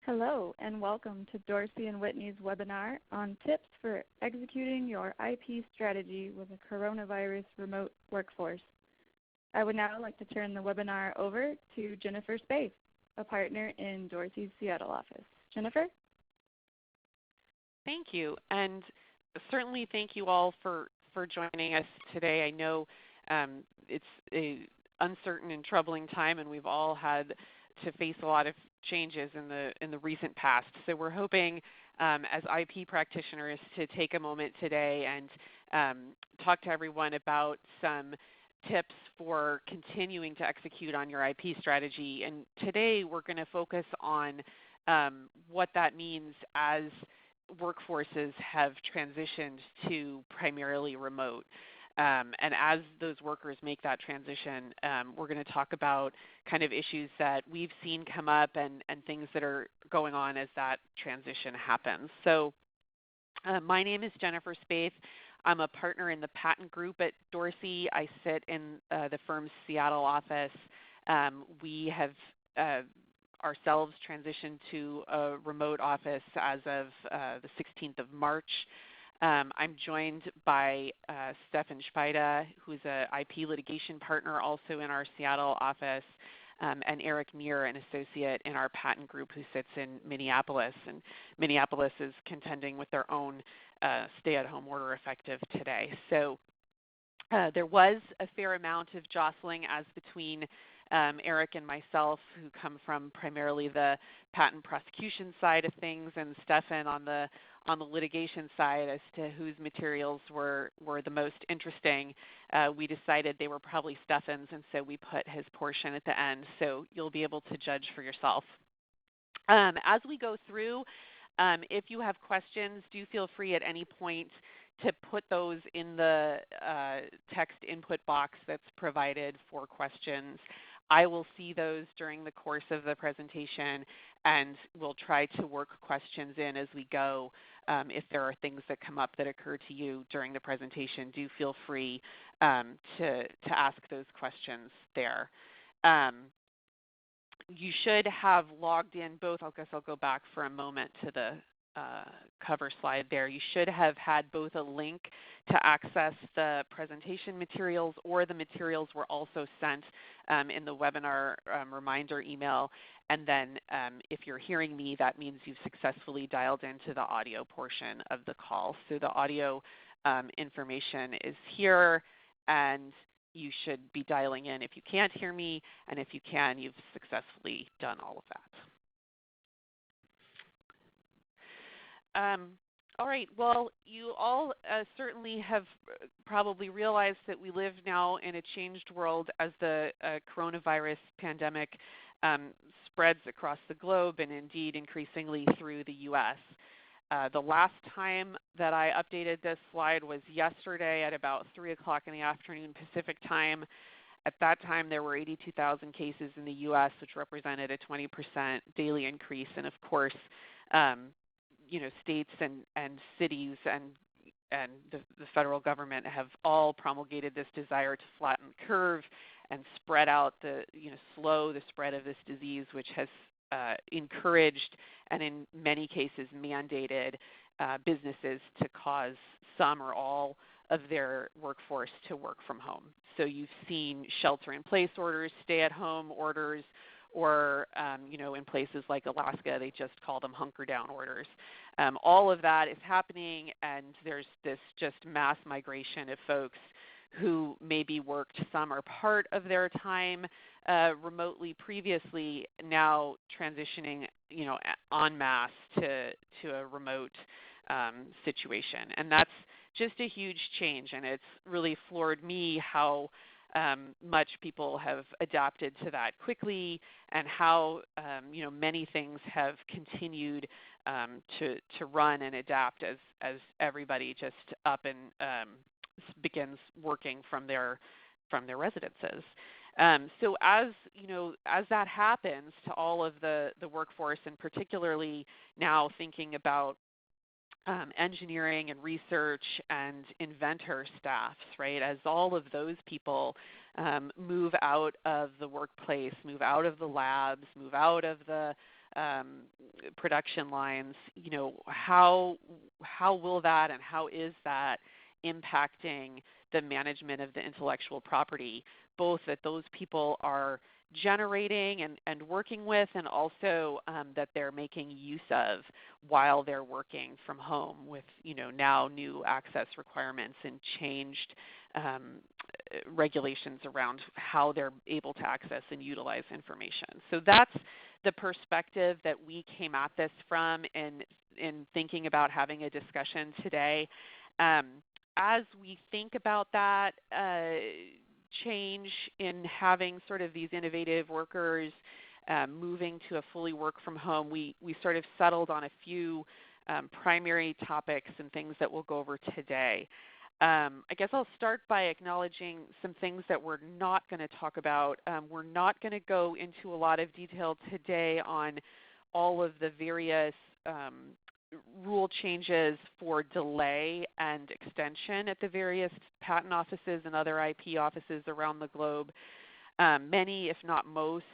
Hello, and welcome to Dorsey and Whitney's webinar on tips for executing your IP strategy with a coronavirus remote workforce. I would now like to turn the webinar over to Jennifer Spaith, a partner in Dorsey's Seattle office. Jennifer? Thank you, and certainly thank you all for joining us today. I know it's an uncertain and troubling time, and we've all had to face a lot of changes in the recent past. So we're hoping as IP practitioners to take a moment today and talk to everyone about some tips for continuing to execute on your IP strategy. And today we're going to focus on what that means as workforces have transitioned to primarily remote. And as those workers make that transition, we're going to talk about kind of issues that we've seen come up and things that are going on as that transition happens. So my name is Jennifer Spaith. I'm a partner in the patent group at Dorsey. I sit in the firm's Seattle office. We have ourselves transitioned to a remote office as of the 16th of March. I'm joined by Stefan Szpajda, who's an IP litigation partner also in our Seattle office, and Erik, Nyre, an associate in our patent group who sits in Minneapolis. And Minneapolis is contending with their own stay-at-home order effective today. So there was a fair amount of jostling as between Erik and myself, who come from primarily the patent prosecution side of things, and Stefan on the litigation side as to whose materials were the most interesting. We decided they were probably Stefan's, and so we put his portion at the end. So you'll be able to judge for yourself. As we go through, if you have questions, do feel free at any point to put those in the text input box that's provided for questions. I will see those during the course of the presentation, and we'll try to work questions in as we go. If there are things that come up that occur to you during the presentation, do feel free to ask those questions there. You should have logged in both. I guess I'll go back for a moment to the cover slide there. You should have had both a link to access the presentation materials, or the materials were also sent in the webinar reminder email. And then if you're hearing me, that means you've successfully dialed into the audio portion of the call. So the audio information is here, and you should be dialing in if you can't hear me, and if you can, you've successfully done all of that. All right, well, you all certainly have probably realized that we live now in a changed world as the coronavirus pandemic spreads across the globe, and indeed increasingly through the U.S. The last time that I updated this slide was yesterday at about 3 o'clock in the afternoon Pacific time. At that time, there were 82,000 cases in the U.S., which represented a 20% daily increase. And of course, states and cities and the federal government have all promulgated this desire to flatten the curve and spread out slow the spread of this disease, which has encouraged and in many cases mandated businesses to cause some or all of their workforce to work from home. So you've seen shelter-in-place orders, stay-at-home orders, or in places like Alaska, they just call them hunker-down orders. All of that is happening, and there's this just mass migration of folks who maybe worked some or part of their time remotely previously, now transitioning, en masse to a remote situation. And that's just a huge change, and it's really floored me how much people have adapted to that quickly, and how many things have continued to run and adapt as everybody just up and begins working from their residences. So as that happens to all of the workforce, and particularly now thinking about engineering and research and inventor staffs, right? As all of those people move out of the workplace, move out of the labs, move out of the production lines, how will that and how is that impacting the management of the intellectual property, both that those people are generating and working with, and also that they're making use of while they're working from home with now new access requirements and changed regulations around how they're able to access and utilize information. So that's the perspective that we came at this from in thinking about having a discussion today. As we think about that change in having sort of these innovative workers moving to a fully work from home, we sort of settled on a few primary topics and things that we'll go over today. I guess I'll start by acknowledging some things that we're not going to talk about. We're not going to go into a lot of detail today on all of the various rule changes for delay and extension at the various patent offices and other IP offices around the globe. Many, if not most,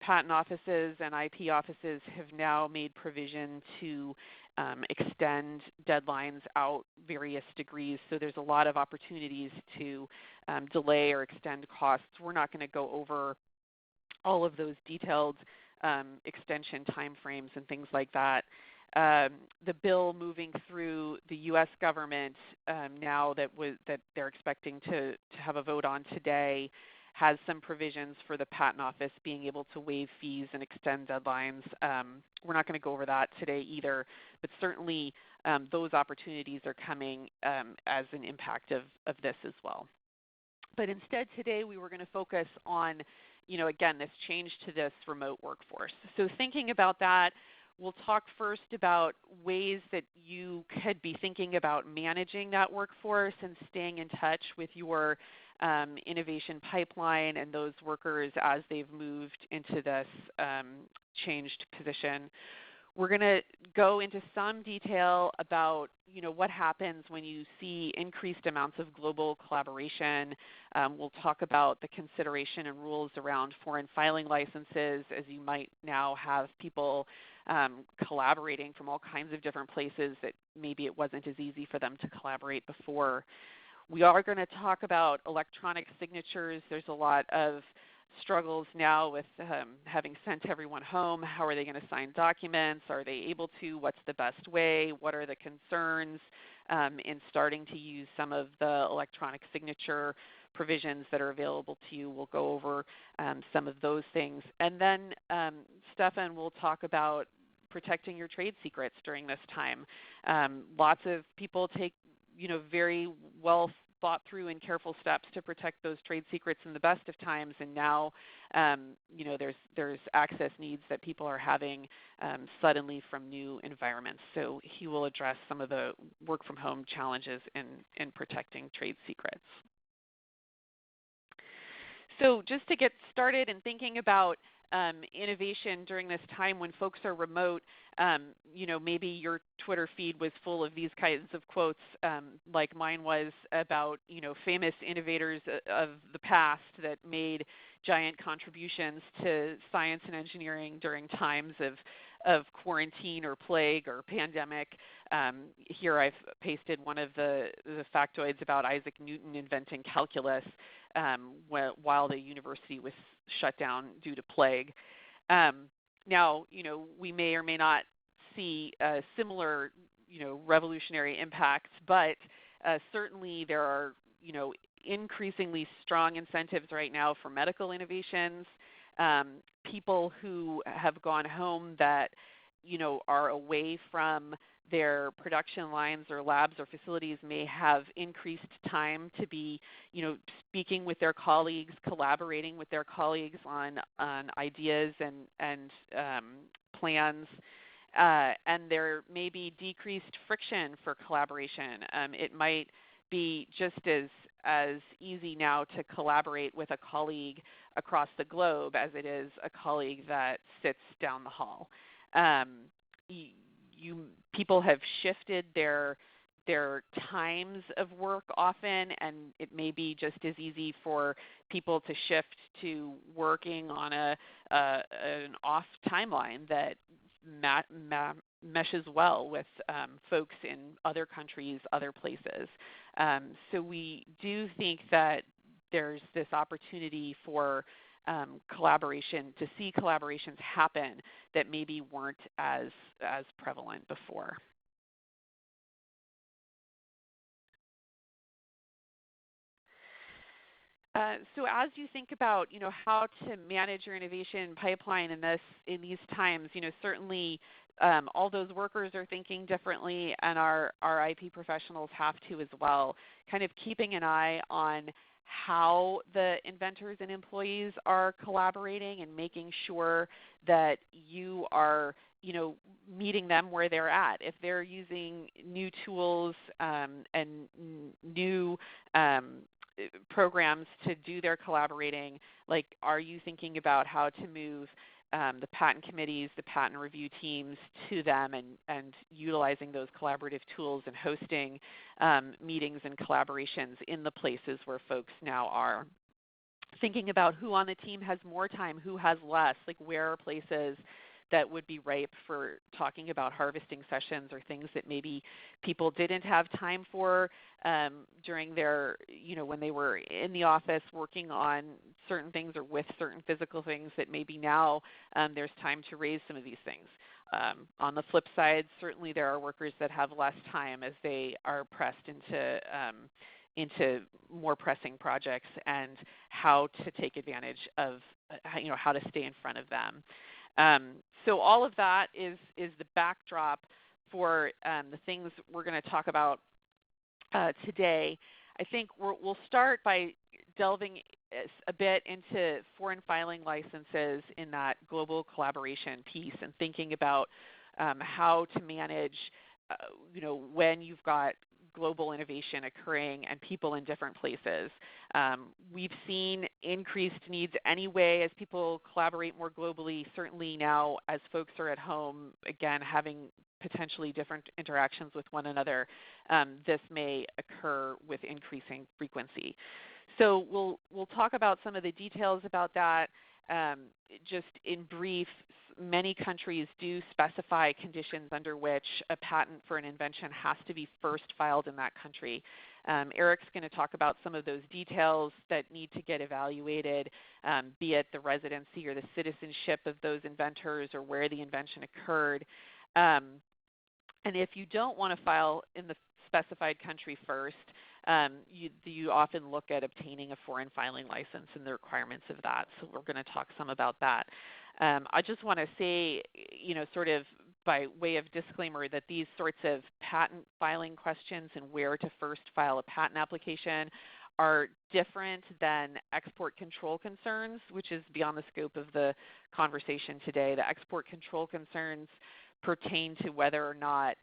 patent offices and IP offices have now made provision to extend deadlines out various degrees. So there's a lot of opportunities to delay or extend costs. We're not going to go over all of those detailed extension timeframes and things like that. The bill moving through the U.S. government now that they're expecting to have a vote on today has some provisions for the Patent Office being able to waive fees and extend deadlines. We're not going to go over that today either, but certainly those opportunities are coming as an impact of this as well. But instead today we were going to focus on, again, this change to this remote workforce. So thinking about that, we'll talk first about ways that you could be thinking about managing that workforce and staying in touch with your innovation pipeline and those workers as they've moved into this changed position. We're going to go into some detail about what happens when you see increased amounts of global collaboration. We'll talk about the consideration and rules around foreign filing licenses, as you might now have people collaborating from all kinds of different places that maybe it wasn't as easy for them to collaborate before. We are going to talk about electronic signatures. There's a lot of struggles now with having sent everyone home. How are they going to sign documents? Are they able to? What's the best way? What are the concerns in starting to use some of the electronic signature provisions that are available to you? We'll go over some of those things. And then Stefan will talk about protecting your trade secrets during this time. Lots of people take very well thought through and careful steps to protect those trade secrets in the best of times, and now there's access needs that people are having suddenly from new environments. So he will address some of the work from home challenges in protecting trade secrets. So just to get started and thinking about innovation during this time when folks are remote, maybe your Twitter feed was full of these kinds of quotes like mine was about, famous innovators of the past that made giant contributions to science and engineering during times of quarantine or plague or pandemic. Here I've pasted one of the factoids about Isaac Newton inventing calculus while the university was shut down due to plague. Now, we may or may not see similar, revolutionary impacts, but certainly there are, increasingly strong incentives right now for medical innovations. People who have gone home that, are away from their production lines or labs or facilities may have increased time to be, speaking with their colleagues, collaborating with their colleagues on ideas and plans. And there may be decreased friction for collaboration. It might be just as easy now to collaborate with a colleague across the globe as it is a colleague that sits down the hall. People have shifted their their times of work often, and it may be just as easy for people to shift to working on an off timeline that meshes well with folks in other countries, other places. So we do think that there's this opportunity for collaboration, to see collaborations happen that maybe weren't as prevalent before. So as you think about, how to manage your innovation pipeline in these times, certainly all those workers are thinking differently, and our IP professionals have to as well. Kind of keeping an eye on how the inventors and employees are collaborating and making sure that you are, meeting them where they're at. If they're using new tools and new programs to do their collaborating, like, are you thinking about how to move the patent committees, the patent review teams to them, and utilizing those collaborative tools and hosting meetings and collaborations in the places where folks now are? Thinking about who on the team has more time, who has less, like where are places that would be ripe for talking about harvesting sessions or things that maybe people didn't have time for during their, when they were in the office working on certain things or with certain physical things, that maybe now there's time to raise some of these things. On the flip side, certainly there are workers that have less time as they are pressed into more pressing projects, and how to take advantage of, how to stay in front of them. So all of that is the backdrop for the things we're going to talk about today. I think we'll start by delving a bit into foreign filing licenses in that global collaboration piece, and thinking about how to manage, when you've got global innovation occurring and people in different places. We've seen increased needs anyway as people collaborate more globally. Certainly now, as folks are at home, again, having potentially different interactions with one another, this may occur with increasing frequency. So we'll talk about some of the details about that. Just in brief, many countries do specify conditions under which a patent for an invention has to be first filed in that country. Erik's going to talk about some of those details that need to get evaluated, be it the residency or the citizenship of those inventors or where the invention occurred. And if you don't want to file in the specified country first, you often look at obtaining a foreign filing license and the requirements of that. So we're going to talk some about that. I just want to say, sort of by way of disclaimer, that these sorts of patent filing questions and where to first file a patent application are different than export control concerns, which is beyond the scope of the conversation today. The export control concerns pertain to whether or not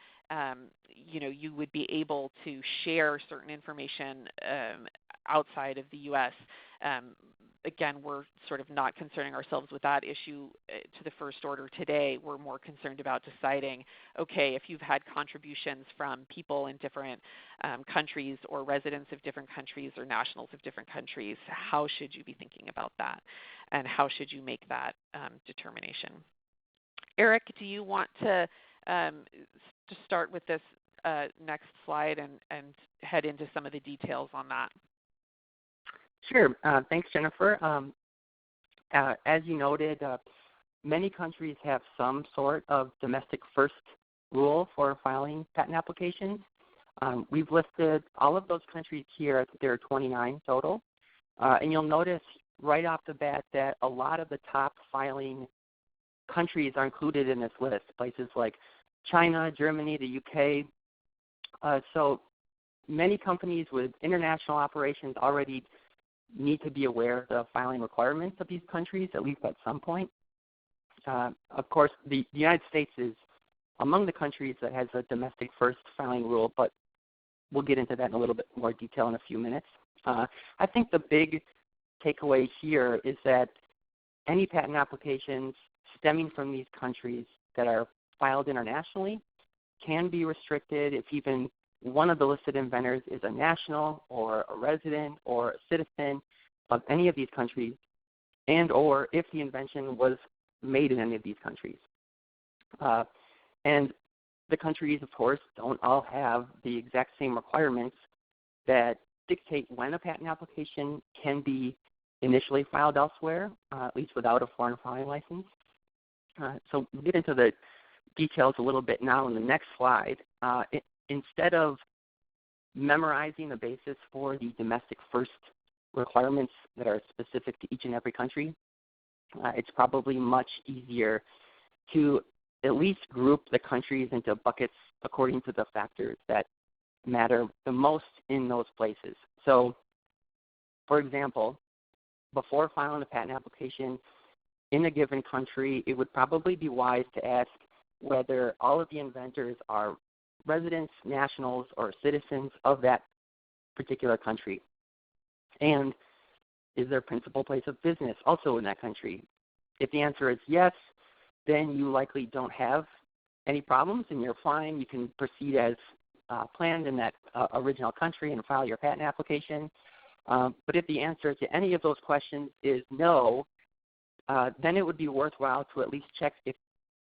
you would be able to share certain information outside of the U.S. Again, we're sort of not concerning ourselves with that issue to the first order today. We're more concerned about deciding, okay, if you've had contributions from people in different countries, or residents of different countries, or nationals of different countries, how should you be thinking about that, and how should you make that determination? Erik, do you want to start with this next slide and head into some of the details on that? Sure. Thanks, Jennifer. As you noted, many countries have some sort of domestic first rule for filing patent applications. We've listed all of those countries here. I think there are 29 total. And you'll notice right off the bat that a lot of the top filing countries are included in this list, places like China, Germany, the UK. So many companies with international operations already need to be aware of the filing requirements of these countries, at least at some point. Of course, the United States is among the countries that has a domestic first filing rule, but we'll get into that in a little bit more detail in a few minutes. I think the big takeaway here is that any patent applications stemming from these countries that are filed internationally can be restricted, if even one of the listed inventors is a national or a resident or a citizen of any of these countries, and or if the invention was made in any of these countries. And the countries, of course, don't all have the exact same requirements that dictate when a patent application can be initially filed elsewhere, at least without a foreign filing license. So we'll get into the details a little bit now in the next slide. Instead of memorizing the basis for the domestic first requirements that are specific to each and every country, it's probably much easier to at least group the countries into buckets according to the factors that matter the most in those places. So, for example, before filing a patent application in a given country, it would probably be wise to ask whether all of the inventors are residents, nationals, or citizens of that particular country. And is their principal place of business also in that country? If the answer is yes, then you likely don't have any problems and you're fine. You can proceed as planned in that original country and file your patent application. But if the answer to any of those questions is no, then it would be worthwhile to at least check if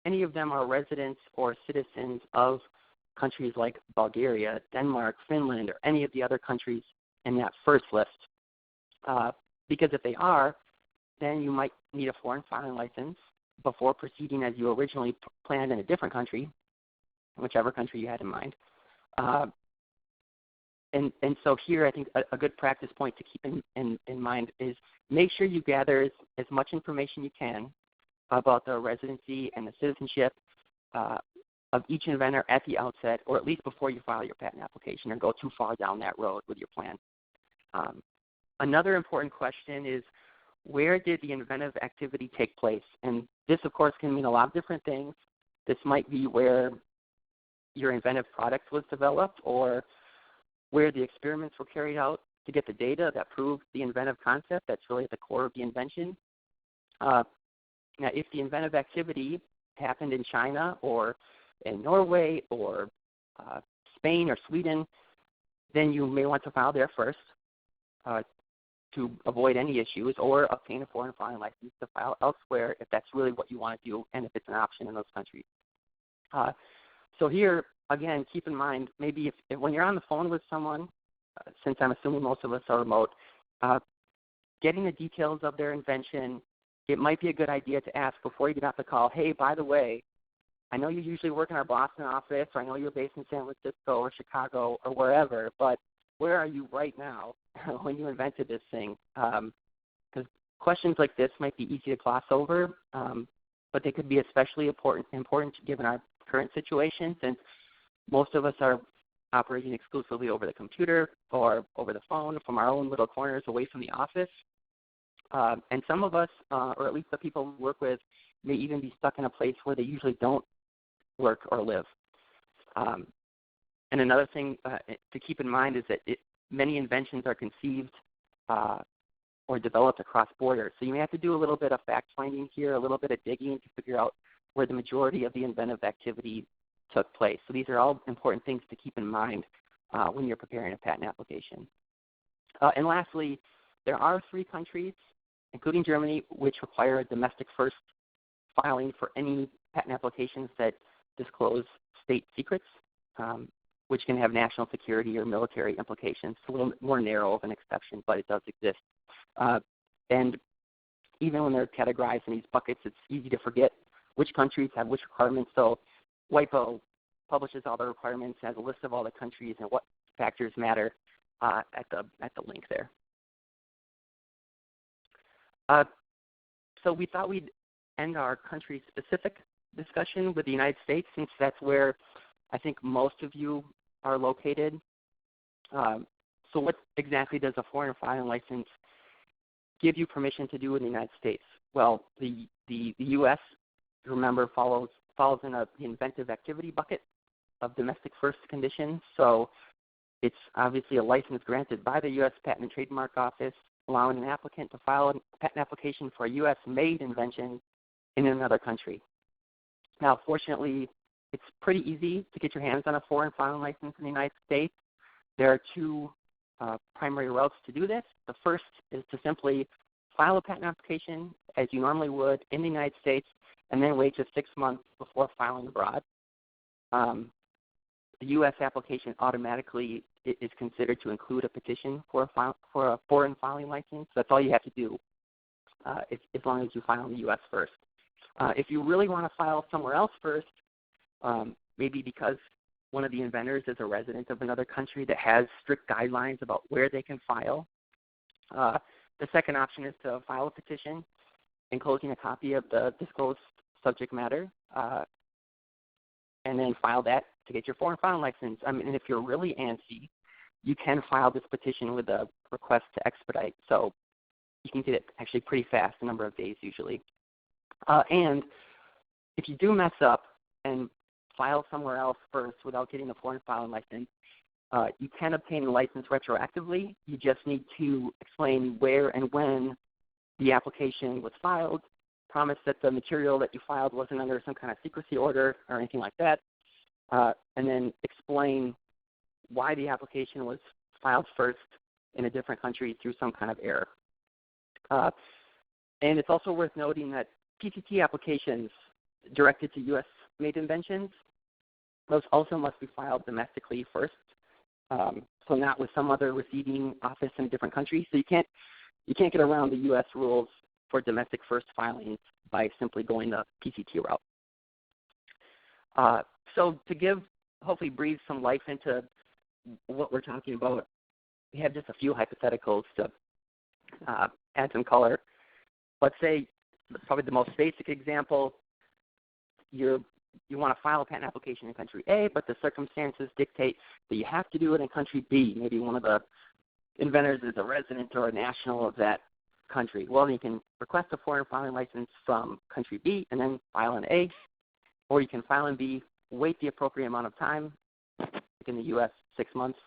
any of them are residents or citizens of countries like Bulgaria, Denmark, Finland, or any of the other countries in that first list. Because if they are, then you might need a foreign filing license before proceeding as you originally planned in a different country, whichever country you had in mind. And so here I think a good practice point to keep in mind is make sure you gather as much information you can about the residency and the citizenship of each inventor at the outset, or at least before you file your patent application or go too far down that road with your plan. Another important question is, where did the inventive activity take place? And this, of course, can mean a lot of different things. This might be where your inventive product was developed or where the experiments were carried out to get the data that proved the inventive concept that's really at the core of the invention. Now, if the inventive activity happened in China or in Norway or Spain or Sweden, then you may want to file there first to avoid any issues, or obtain a foreign filing license to file elsewhere if that's really what you want to do and if it's an option in those countries. So here, again, keep in mind, maybe if when you're on the phone with someone, since I'm assuming most of us are remote, getting the details of their invention, it might be a good idea to ask before you get off the call, hey, by the way, I know you usually work in our Boston office, or I know you're based in San Francisco or Chicago or wherever, but where are you right now when you invented this thing? Because questions like this might be easy to gloss over, but they could be especially important given our current situation, since most of us are operating exclusively over the computer or over the phone from our own little corners away from the office. And some of us, or at least the people we work with, may even be stuck in a place where they usually don't work or live. And another thing to keep in mind is that many inventions are conceived or developed across borders. So you may have to do a little bit of fact-finding here, a little bit of digging to figure out where the majority of the inventive activity took place. So these are all important things to keep in mind when you're preparing a patent application. And lastly, there are 3 countries, including Germany, which require a domestic first filing for any patent applications that disclose state secrets, which can have national security or military implications. It's a little more narrow of an exception, but it does exist. And even when they're categorized in these buckets, it's easy to forget which countries have which requirements. So WIPO publishes all the requirements, has a list of all the countries and what factors matter at the link there. So we thought we'd end our country-specific discussion with the United States, since that's where I think most of you are located. So what exactly does a foreign filing license give you permission to do in the United States? Well, the U.S., remember, falls in the inventive activity bucket of domestic first conditions. So it's obviously a license granted by the U.S. Patent and Trademark Office, allowing an applicant to file a patent application for a U.S.-made invention in another country. Now, fortunately, it's pretty easy to get your hands on a foreign filing license in the United States. There are two primary routes to do this. The first is to simply file a patent application as you normally would in the United States and then wait just 6 months before filing abroad. The U.S. application automatically is considered to include a petition for a foreign filing license. That's all you have to do as long as you file in the U.S. first. If you really want to file somewhere else first, maybe because one of the inventors is a resident of another country that has strict guidelines about where they can file, the second option is to file a petition enclosing a copy of the disclosed subject matter, and then file that to get your foreign filing license. And if you're really antsy, you can file this petition with a request to expedite. So you can get it actually pretty fast, a number of days usually. And if you do mess up and file somewhere else first without getting a foreign filing license, you can obtain the license retroactively. You just need to explain where and when the application was filed, promise that the material that you filed wasn't under some kind of secrecy order or anything like that, and then explain why the application was filed first in a different country through some kind of error. And it's also worth noting that PCT applications directed to U.S.-made inventions, those also must be filed domestically first, so not with some other receiving office in a different country. So you can't get around the U.S. rules for domestic first filings by simply going the PCT route. So to hopefully breathe some life into what we're talking about, we have just a few hypotheticals to add some color. Let's say, probably the most basic example, you want to file a patent application in country A, but the circumstances dictate that you have to do it in country B. Maybe one of the inventors is a resident or a national of that country. Well, you can request a foreign filing license from country B and then file in A, or you can file in B, wait the appropriate amount of time, like in the U.S., 6 months,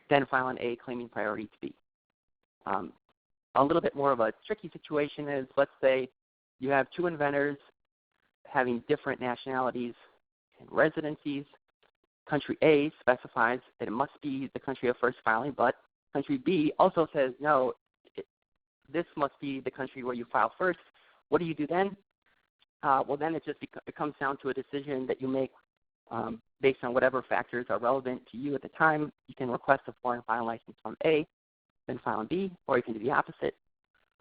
then file in A claiming priority to B. A little bit more of a tricky situation is, let's say you have two inventors having different nationalities and residencies. Country A specifies that it must be the country of first filing, but country B also says, no, this must be the country where you file first. What do you do then? Well, then it comes down to a decision that you make based on whatever factors are relevant to you at the time. You can request a foreign filing license from A, then file in B, or you can do the opposite.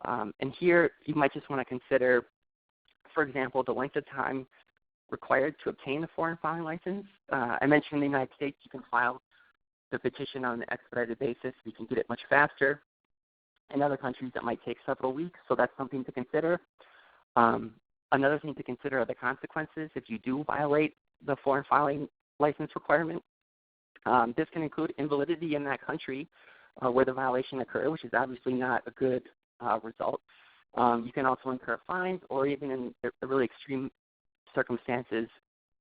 And here you might just want to consider, for example, the length of time required to obtain the foreign filing license. I mentioned in the United States you can file the petition on an expedited basis. You can get it much faster. In other countries, that might take several weeks, so that's something to consider. Another thing to consider are the consequences if you do violate the foreign filing license requirement. This can include invalidity in that country where the violation occurred, which is obviously not a good result. You can also incur fines, or even in really extreme circumstances,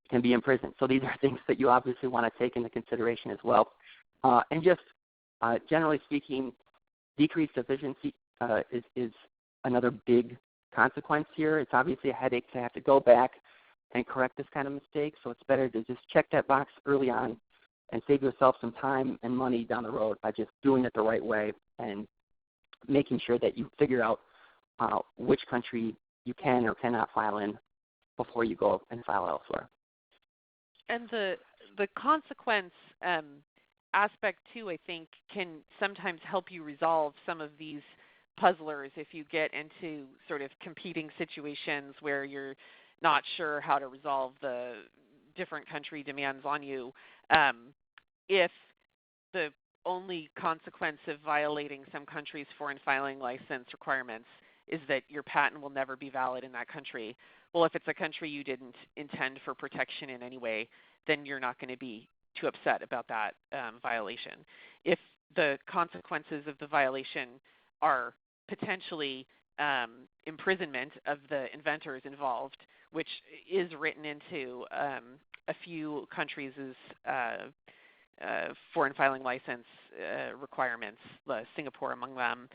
can be imprisoned. So these are things that you obviously want to take into consideration as well. And just generally speaking, decreased efficiency is another big consequence here. It's obviously a headache to have to go back and correct this kind of mistake, so it's better to just check that box early on and save yourself some time and money down the road by just doing it the right way and making sure that you figure out which country you can or cannot file in before you go and file elsewhere. And the consequence aspect, too, I think, can sometimes help you resolve some of these puzzlers if you get into sort of competing situations where you're not sure how to resolve the different country demands on you. If the only consequence of violating some country's foreign filing license requirements is that your patent will never be valid in that country, well, if it's a country you didn't intend for protection in any way, then you're not going to be too upset about that violation. If the consequences of the violation are potentially imprisonment of the inventors involved, which is written into a few countries' foreign filing license requirements, Singapore among them,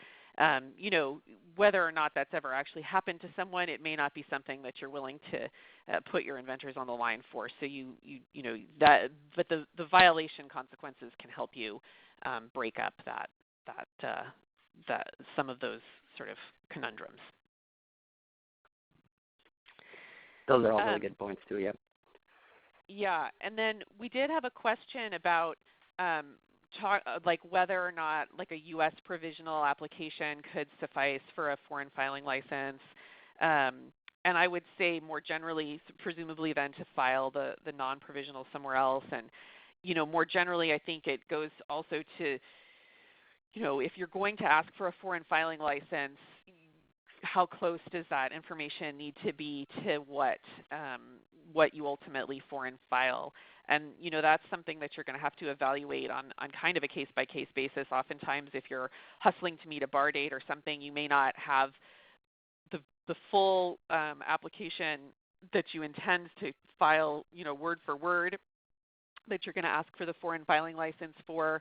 You know, whether or not that's ever actually happened to someone, it may not be something that you're willing to put your inventors on the line for. So you know that, but the violation consequences can help you break up that some of those sort of conundrums. Those are all really good points too. Yeah. Yeah, and then we did have a question about like whether or not like a U.S. provisional application could suffice for a foreign filing license. And I would say more generally, presumably then to file the non-provisional somewhere else. And, you know, more generally, I think it goes also to, you know, if you're going to ask for a foreign filing license, how close does that information need to be to what you ultimately foreign file? And, you know, that's something that you're going to have to evaluate on kind of a case-by-case basis. Oftentimes, if you're hustling to meet a bar date or something, you may not have the full application that you intend to file, you know, word for word that you're going to ask for the foreign filing license for.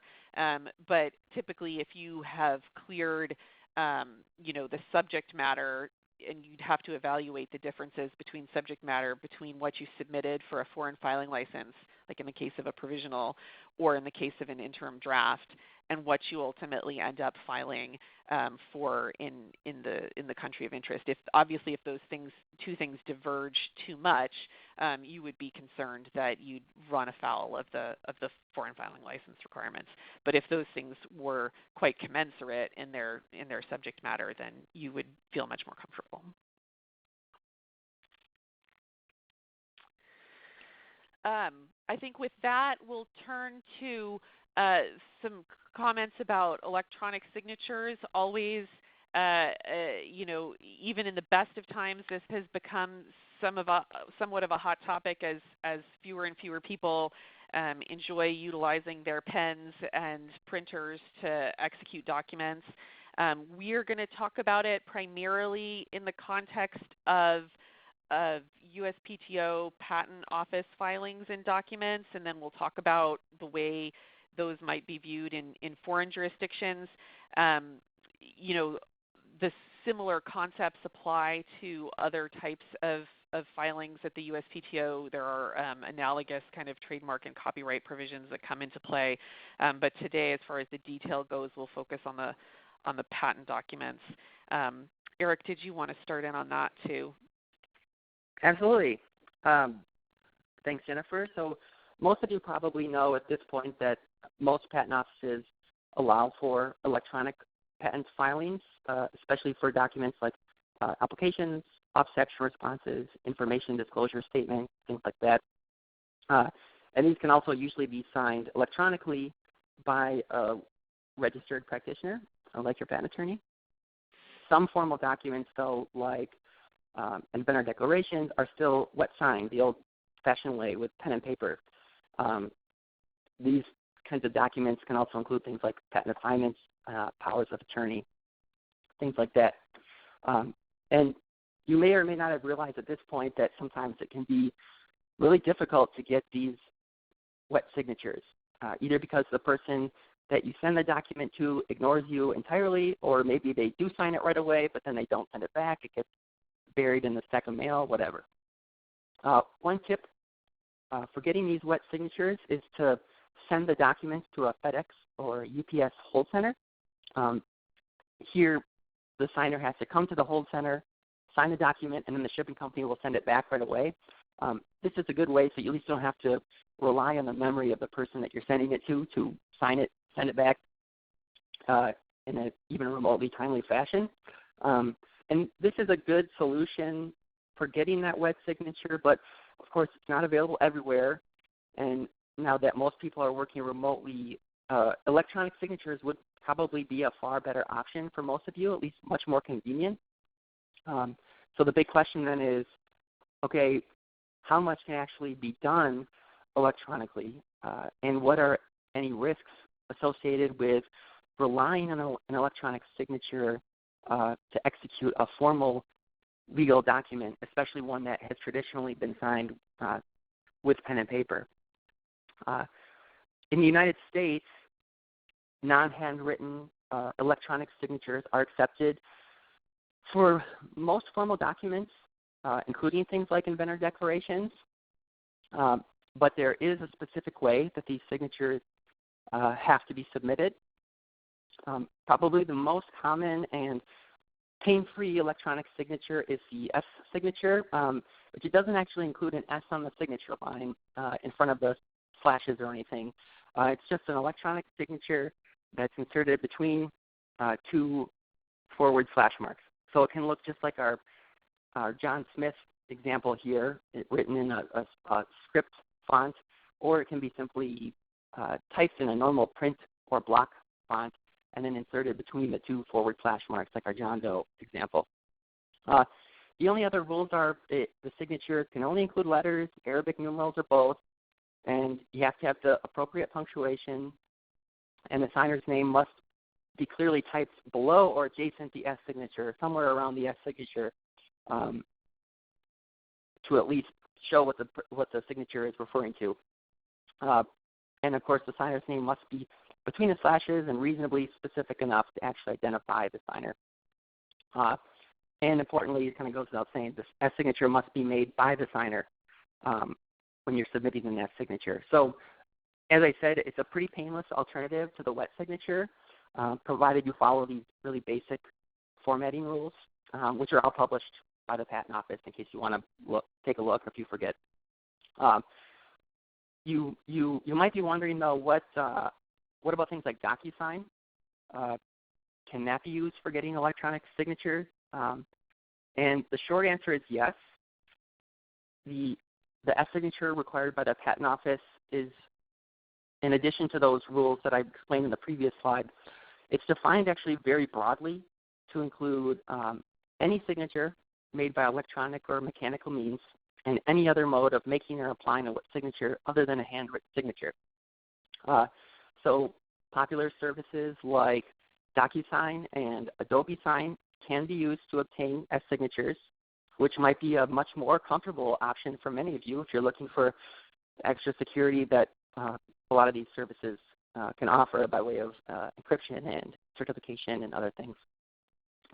But typically, if you have cleared, you know, the subject matter, and you'd have to evaluate the differences between subject matter between what you submitted for a foreign filing license, like in the case of a provisional or in the case of an interim draft, and what you ultimately end up filing for in the country of interest. Obviously if those two things diverge too much, you would be concerned that you'd run afoul of the foreign filing license requirements. But if those things were quite commensurate in their subject matter, then you would feel much more comfortable. I think with that, we'll turn to some comments about electronic signatures. Always, you know, even in the best of times, this has become somewhat of a hot topic as fewer and fewer people enjoy utilizing their pens and printers to execute documents. We are going to talk about it primarily in the context of USPTO Patent Office filings and documents, and then we'll talk about the way those might be viewed in foreign jurisdictions. You know, the similar concepts apply to other types of filings at the USPTO. There are analogous kind of trademark and copyright provisions that come into play. But today, as far as the detail goes, we'll focus on the patent documents. Erik, did you want to start in on that too? Absolutely. Thanks, Jennifer. So most of you probably know at this point that most patent offices allow for electronic patent filings, especially for documents like applications, off-section responses, information disclosure statements, things like that. And these can also usually be signed electronically by a registered practitioner, like your patent attorney. Some formal documents, though, like inventor declarations, are still wet signed the old-fashioned way with pen and paper. These kinds of documents can also include things like patent assignments, powers of attorney, things like that. And you may or may not have realized at this point that sometimes it can be really difficult to get these wet signatures, either because the person that you send the document to ignores you entirely, or maybe they do sign it right away, but then they don't send it back. It gets buried in the stack of mail, whatever. One tip for getting these wet signatures is to send the documents to a FedEx or UPS hold center. Here, the signer has to come to the hold center, sign the document, and then the shipping company will send it back right away. This is a good way so you at least don't have to rely on the memory of the person that you're sending it to sign it, send it back in an even remotely timely fashion. And this is a good solution for getting that wet signature, but of course it's not available everywhere. And now that most people are working remotely, electronic signatures would probably be a far better option for most of you, at least much more convenient. So the big question then is, okay, how much can actually be done electronically, and what are any risks associated with relying on an electronic signature to execute a formal legal document, especially one that has traditionally been signed with pen and paper. In the United States, non-handwritten electronic signatures are accepted for most formal documents, including things like inventor declarations, but there is a specific way that these signatures have to be submitted. Probably the most common and pain-free electronic signature is the S signature, which it doesn't actually include an S on the signature line in front of the slashes or anything. It's just an electronic signature that's inserted between two forward slash marks. So it can look just like our John Smith example here, written in a script font, or it can be simply typed in a normal print or block font and then inserted between the two forward slash marks, like our John Doe example. The only other rules are the signature can only include letters, Arabic numerals, or both, and you have to have the appropriate punctuation, and the signer's name must be clearly typed below or adjacent the S signature, somewhere around the S signature, to at least show what the signature is referring to. And of course, the signer's name must be between the slashes and reasonably specific enough to actually identify the signer. And importantly, it kind of goes without saying, this S signature must be made by the signer when you're submitting an S signature. So, as I said, it's a pretty painless alternative to the wet signature, provided you follow these really basic formatting rules, which are all published by the Patent Office in case you want to take a look if you forget. You might be wondering, though, what about things like DocuSign? Can that be used for getting electronic signatures? And the short answer is yes. The S signature required by the Patent Office is, in addition to those rules that I explained in the previous slide, it's defined actually very broadly to include any signature made by electronic or mechanical means and any other mode of making or applying a signature other than a handwritten signature. So popular services like DocuSign and Adobe Sign can be used to obtain S signatures, which might be a much more comfortable option for many of you if you're looking for extra security that a lot of these services can offer by way of encryption and certification and other things.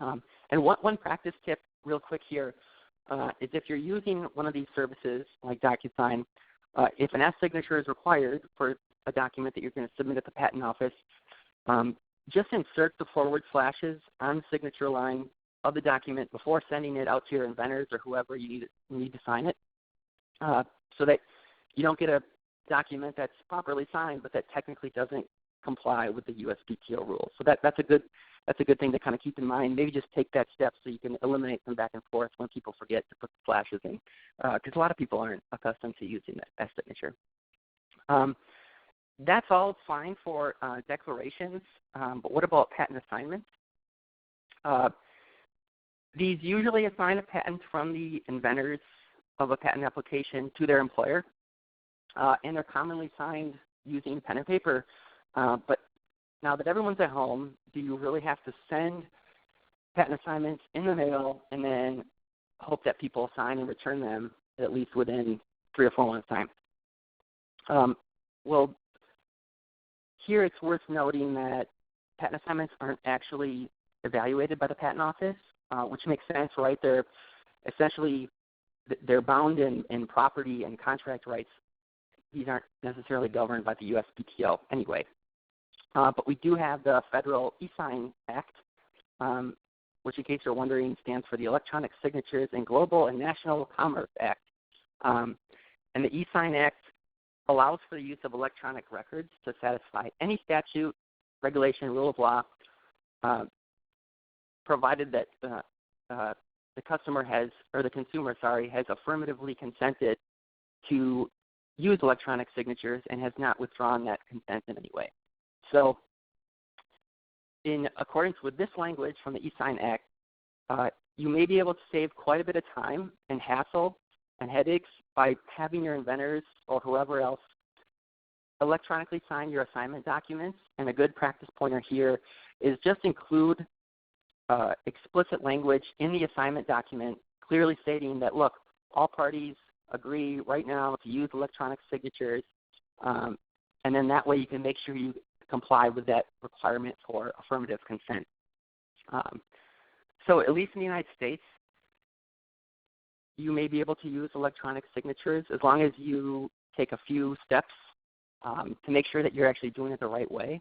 And one practice tip real quick here is if you're using one of these services like DocuSign, if an S signature is required for a document that you're going to submit at the Patent Office, just insert the forward slashes on the signature line of the document before sending it out to your inventors or whoever you need to sign it, so that you don't get a document that's properly signed but that technically doesn't comply with the USPTO rules. So that's a good thing to kind of keep in mind. Maybe just take that step so you can eliminate some back and forth when people forget to put the flashes in, because a lot of people aren't accustomed to using that S signature. That's all fine for declarations, but what about patent assignments? These usually assign a patent from the inventors of a patent application to their employer, and they're commonly signed using pen and paper. But now that everyone's at home, do you really have to send patent assignments in the mail and then hope that people sign and return them at least within 3 or 4 months' time? Well, here it's worth noting that patent assignments aren't actually evaluated by the Patent Office, which makes sense, right? They're essentially bound in property and contract rights. These aren't necessarily governed by the USPTO anyway. But we do have the federal eSign Act, which, in case you're wondering, stands for the Electronic Signatures in Global and National Commerce Act. And the eSign Act allows for the use of electronic records to satisfy any statute, regulation, rule of law, provided that the consumer has affirmatively consented to use electronic signatures and has not withdrawn that consent in any way. So, in accordance with this language from the eSign Act, you may be able to save quite a bit of time and hassle and headaches by having your inventors or whoever else electronically sign your assignment documents. And a good practice pointer here is just include explicit language in the assignment document clearly stating that, look, all parties agree right now to use electronic signatures, and then that way you can make sure you comply with that requirement for affirmative consent. So at least in the United States, you may be able to use electronic signatures as long as you take a few steps to make sure that you're actually doing it the right way.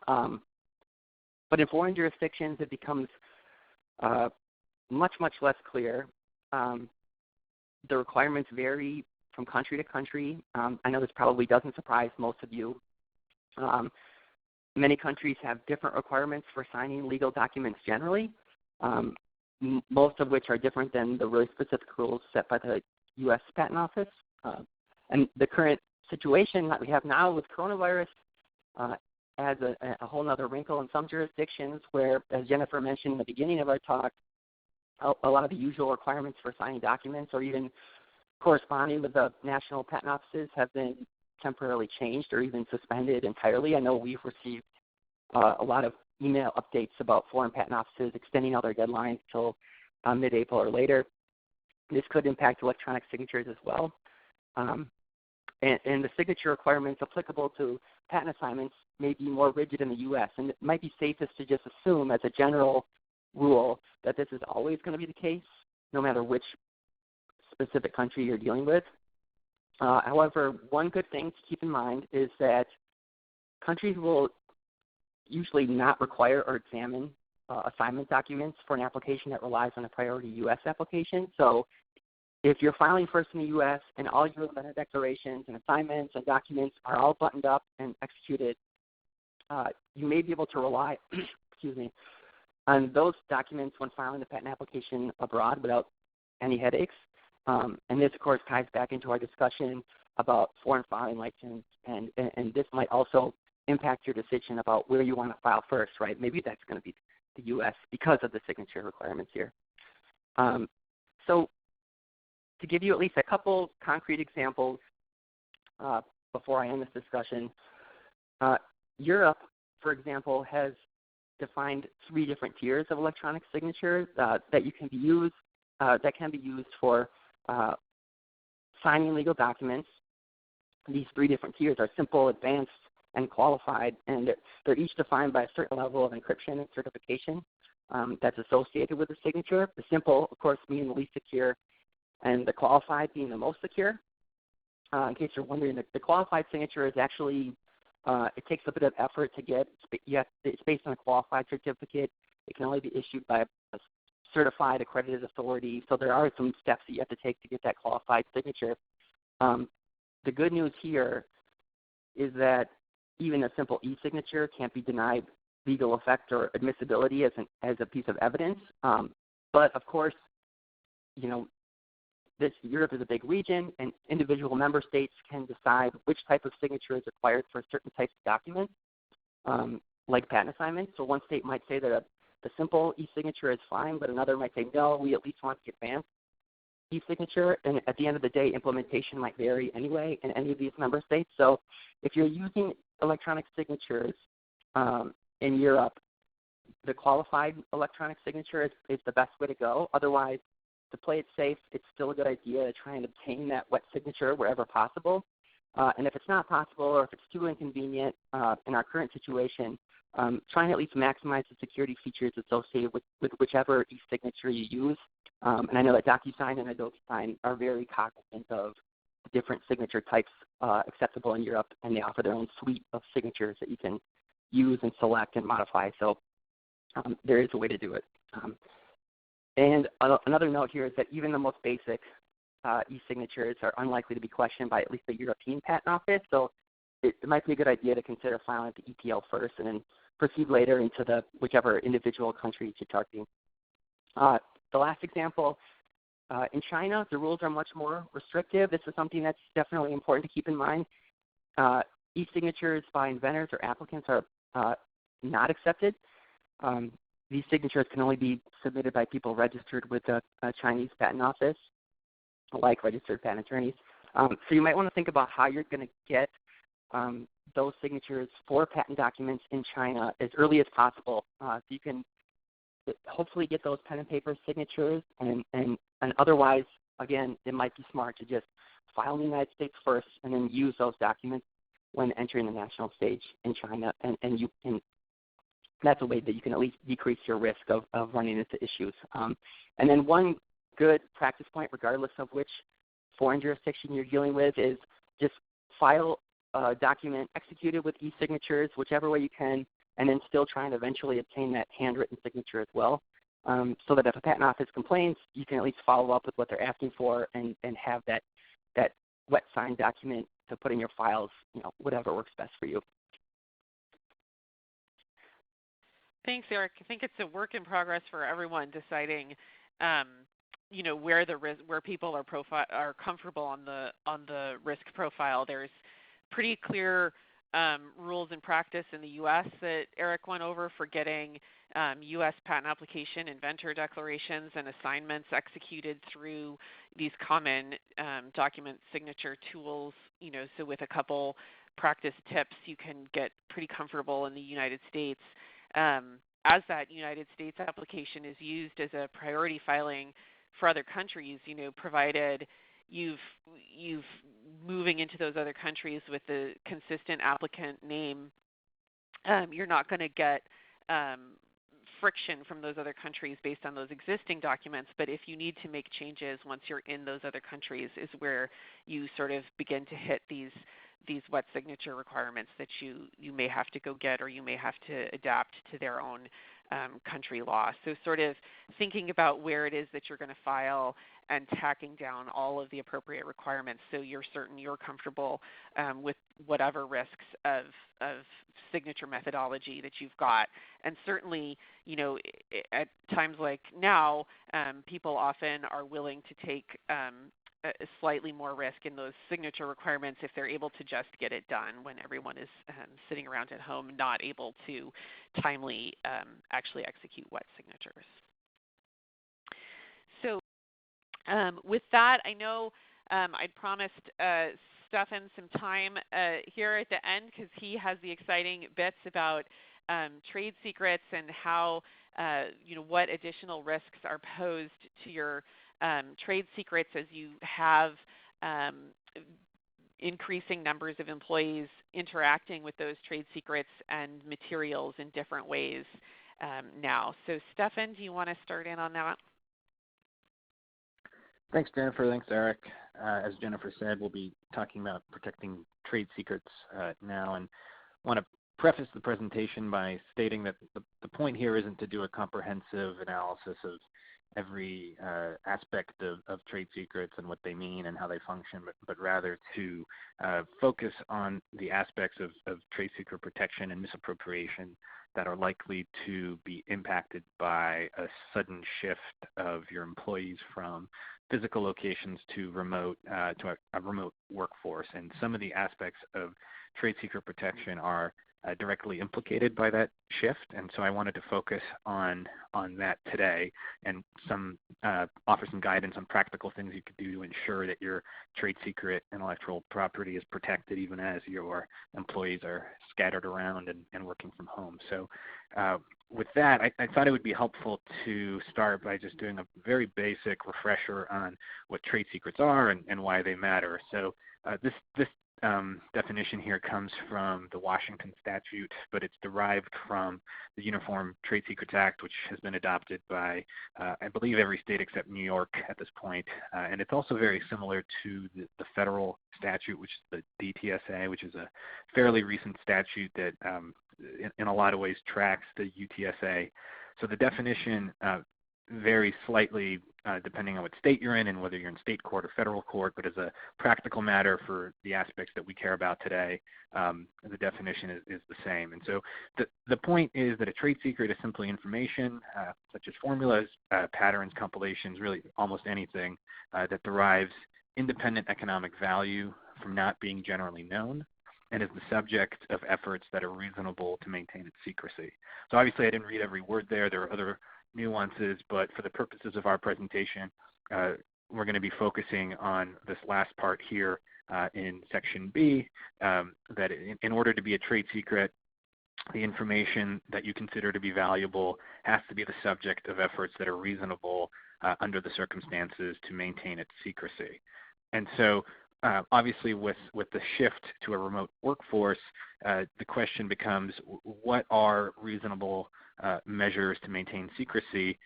But in foreign jurisdictions, it becomes much, much less clear. The requirements vary from country to country. I know this probably doesn't surprise most of you. Many countries have different requirements for signing legal documents generally, most of which are different than the really specific rules set by the U.S. Patent Office. And the current situation that we have now with coronavirus adds a whole other wrinkle in some jurisdictions where, as Jennifer mentioned in the beginning of our talk, a lot of the usual requirements for signing documents or even corresponding with the national patent offices have been temporarily changed or even suspended entirely. I know we've received a lot of email updates about foreign patent offices extending all their deadlines till mid-April or later. This could impact electronic signatures as well. And the signature requirements applicable to patent assignments may be more rigid in the U.S., and it might be safest to just assume as a general rule that this is always going to be the case, no matter which specific country you're dealing with. However, one good thing to keep in mind is that countries will usually not require or examine assignment documents for an application that relies on a priority U.S. application. So if you're filing first in the U.S. and all your letter declarations and assignments and documents are all buttoned up and executed, you may be able to rely on those documents when filing the patent application abroad without any headaches. And this, of course, ties back into our discussion about foreign filing license, and this might also impact your decision about where you want to file first, right? Maybe that's going to be the U.S. because of the signature requirements here. So to give you at least a couple concrete examples before I end this discussion, Europe, for example, has defined 3 different tiers of electronic signatures that can be used for signing legal documents. These 3 different tiers are simple, advanced, and qualified, and they're each defined by a certain level of encryption and certification that's associated with the signature. The simple, of course, being the least secure, and the qualified being the most secure. In case you're wondering, the qualified signature is actually, it takes a bit of effort to get. It's based on a qualified certificate. It can only be issued by a certified accredited authority, so there are some steps that you have to take to get that qualified signature. The good news here is that even a simple e-signature can't be denied legal effect or admissibility as a piece of evidence. But of course, Europe is a big region, and individual member states can decide which type of signature is required for certain types of documents, like patent assignments. So one state might say that the simple e-signature is fine, but another might say, no, we at least want the advanced e-signature. And at the end of the day, implementation might vary anyway in any of these member states. So if you're using electronic signatures in Europe, the qualified electronic signature is the best way to go. Otherwise, to play it safe, it's still a good idea to try and obtain that wet signature wherever possible. And if it's not possible or if it's too inconvenient in our current situation, try and at least maximize the security features associated with whichever e-signature you use. And I know that DocuSign and DocuSign are very cognizant of the different signature types acceptable in Europe, and they offer their own suite of signatures that you can use and select and modify. So there is a way to do it. And another note here is that even the most basic e-signatures are unlikely to be questioned by at least the European Patent Office. So it might be a good idea to consider filing the EPL first and then proceed later into whichever individual country you're targeting. The last example, in China, the rules are much more restrictive. This is something that's definitely important to keep in mind. E-signatures by inventors or applicants are not accepted. These signatures can only be submitted by people registered with the Chinese Patent Office, like registered patent attorneys. So you might want to think about how you're going to get those signatures for patent documents in China as early as possible. So you can hopefully get those pen and paper signatures, and otherwise, again, it might be smart to just file in the United States first and then use those documents when entering the national stage in China, and that's a way that you can at least decrease your risk of running into issues. And then one good practice point, regardless of which foreign jurisdiction you're dealing with, is just file a document executed with e-signatures, whichever way you can, and then still try and eventually obtain that handwritten signature as well, so that if a patent office complains, you can at least follow up with what they're asking for and have that wet signed document to put in your files, whatever works best for you. Thanks, Erik. I think it's a work in progress for everyone deciding, where people are comfortable on the risk profile. There's pretty clear rules and practice in the U.S. that Erik went over for getting U.S. patent application, inventor declarations, and assignments executed through these common document signature tools. So with a couple practice tips, you can get pretty comfortable in the United States. As that United States application is used as a priority filing for other countries, provided you've moving into those other countries with the consistent applicant name, you're not going to get friction from those other countries based on those existing documents. But if you need to make changes once you're in those other countries is where you sort of begin to hit these wet signature requirements that you may have to go get, or you may have to adapt to their own country law. So sort of thinking about where it is that you're going to file and tacking down all of the appropriate requirements so you're certain you're comfortable with whatever risks of signature methodology that you've got. And certainly, at times like now, people often are willing to take a slightly more risk in those signature requirements if they're able to just get it done when everyone is sitting around at home not able to timely actually execute wet signatures. So with that, I know I'd promised Stefan some time here at the end because he has the exciting bits about trade secrets and how, what additional risks are posed to your trade secrets as you have increasing numbers of employees interacting with those trade secrets and materials in different ways now. So Stefan, do you want to start in on that? Thanks, Jennifer. Thanks, Erik. As Jennifer said, we'll be talking about protecting trade secrets now, and want to preface the presentation by stating that the point here isn't to do a comprehensive analysis of every aspect of trade secrets and what they mean and how they function, but rather to focus on the aspects of trade secret protection and misappropriation that are likely to be impacted by a sudden shift of your employees from physical locations to a remote workforce. And some of the aspects of trade secret protection are directly implicated by that shift, and so I wanted to focus on that today and offer some guidance on practical things you could do to ensure that your trade secret intellectual property is protected even as your employees are scattered around and working from home. So with that, I thought it would be helpful to start by just doing a very basic refresher on what trade secrets are and why they matter. So this definition here comes from the Washington statute, but it's derived from the Uniform Trade Secrets Act, which has been adopted by, I believe, every state except New York at this point. And it's also very similar to the federal statute, which is the DTSA, which is a fairly recent statute that in a lot of ways tracks the UTSA. So the definition varies slightly depending on what state you're in and whether you're in state court or federal court, but as a practical matter for the aspects that we care about today, the definition is the same. And so the point is that a trade secret is simply information such as formulas, patterns, compilations, really almost anything that derives independent economic value from not being generally known and is the subject of efforts that are reasonable to maintain its secrecy. So obviously I didn't read every word there. There are other nuances, but for the purposes of our presentation, we're going to be focusing on this last part here in Section B, that in order to be a trade secret, the information that you consider to be valuable has to be the subject of efforts that are reasonable under the circumstances to maintain its secrecy. And so obviously with the shift to a remote workforce, the question becomes, what are reasonable measures to maintain secrecy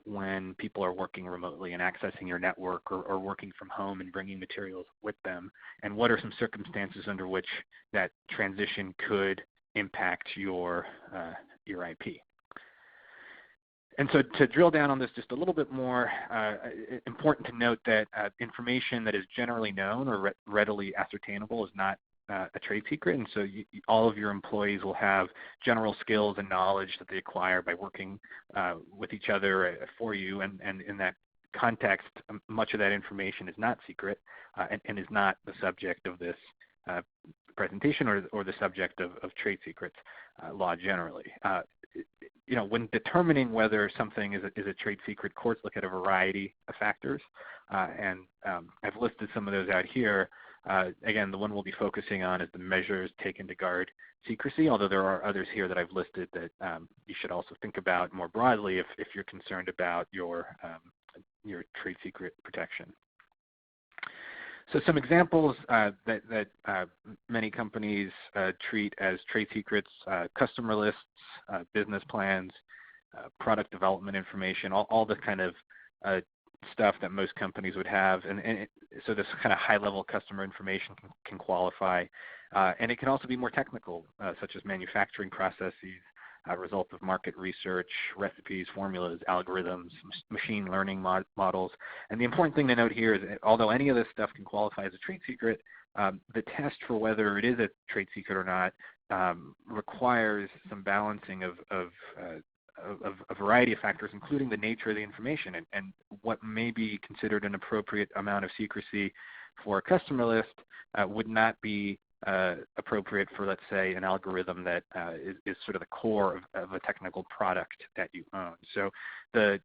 when people are working remotely and accessing your network, or working from home and bringing materials with them? And what are some circumstances under which that transition could impact your IP? And so to drill down on this just a little bit more, important to note that information that is generally known or readily ascertainable is not a trade secret. And so all of your employees will have general skills and knowledge that they acquire by working with each other for you. And in that context, much of that information is not secret and is not the subject of this presentation or the subject of trade secrets law generally. When determining whether something is a trade secret, courts look at a variety of factors, and I've listed some of those out here. Again, the one we'll be focusing on is the measures taken to guard secrecy, although there are others here that I've listed that you should also think about more broadly if you're concerned about your trade secret protection. So some examples that many companies treat as trade secrets: customer lists, business plans, product development information, all the kind of stuff that most companies would have. And so this kind of high-level customer information can qualify. And it can also be more technical, such as manufacturing processes, result of market research, recipes, formulas, algorithms, machine learning models. And the important thing to note here is that although any of this stuff can qualify as a trade secret, the test for whether it is a trade secret or not requires some balancing of a variety of factors, including the nature of the information and what may be considered an appropriate amount of secrecy for a customer list would not be appropriate for, let's say, an algorithm that is sort of the core of a technical product that you own. So the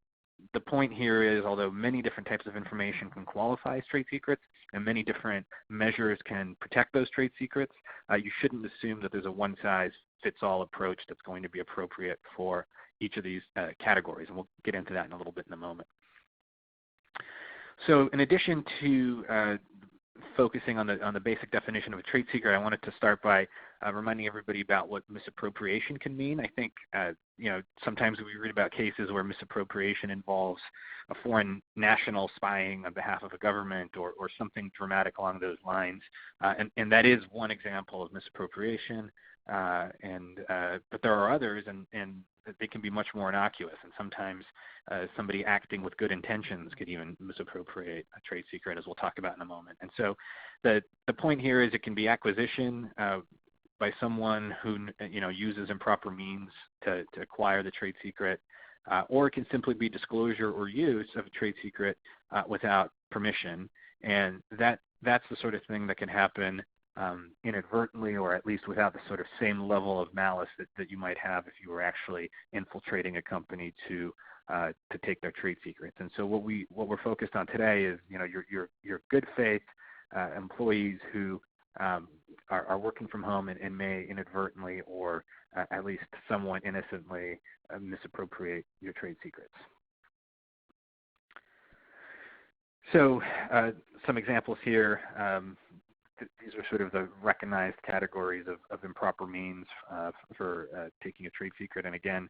point here is, although many different types of information can qualify as trade secrets and many different measures can protect those trade secrets, you shouldn't assume that there's a one-size-fits-all approach that's going to be appropriate for each of these categories, and we'll get into that in a little bit in a moment. So in addition to focusing on the basic definition of a trade secret, I wanted to start by reminding everybody about what misappropriation can mean. I think sometimes we read about cases where misappropriation involves a foreign national spying on behalf of a government or something dramatic along those lines, and that is one example of misappropriation. But there are others, and they can be much more innocuous, and sometimes somebody acting with good intentions could even misappropriate a trade secret, as we'll talk about in a moment. And so the point here is it can be acquisition by someone who uses improper means to acquire the trade secret, or it can simply be disclosure or use of a trade secret without permission, and that's the sort of thing that can happen inadvertently, or at least without the sort of same level of malice that you might have if you were actually infiltrating a company to take their trade secrets. And so what we're focused on today is your good faith employees who are working from home and may inadvertently or at least somewhat innocently misappropriate your trade secrets. So some examples here. These are sort of the recognized categories of improper means for taking a trade secret. And again,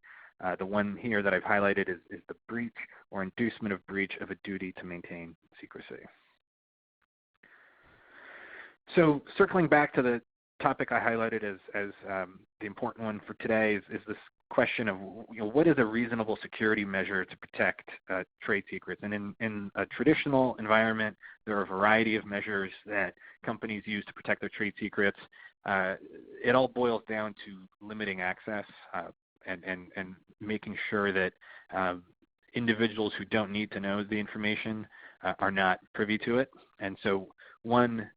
the one here that I've highlighted is the breach or inducement of breach of a duty to maintain secrecy. So circling back to the topic I highlighted as the important one for today is this question of what is a reasonable security measure to protect trade secrets. And in a traditional environment, there are a variety of measures that companies use to protect their trade secrets. It all boils down to limiting access and making sure that individuals who don't need to know the information are not privy to it. And so one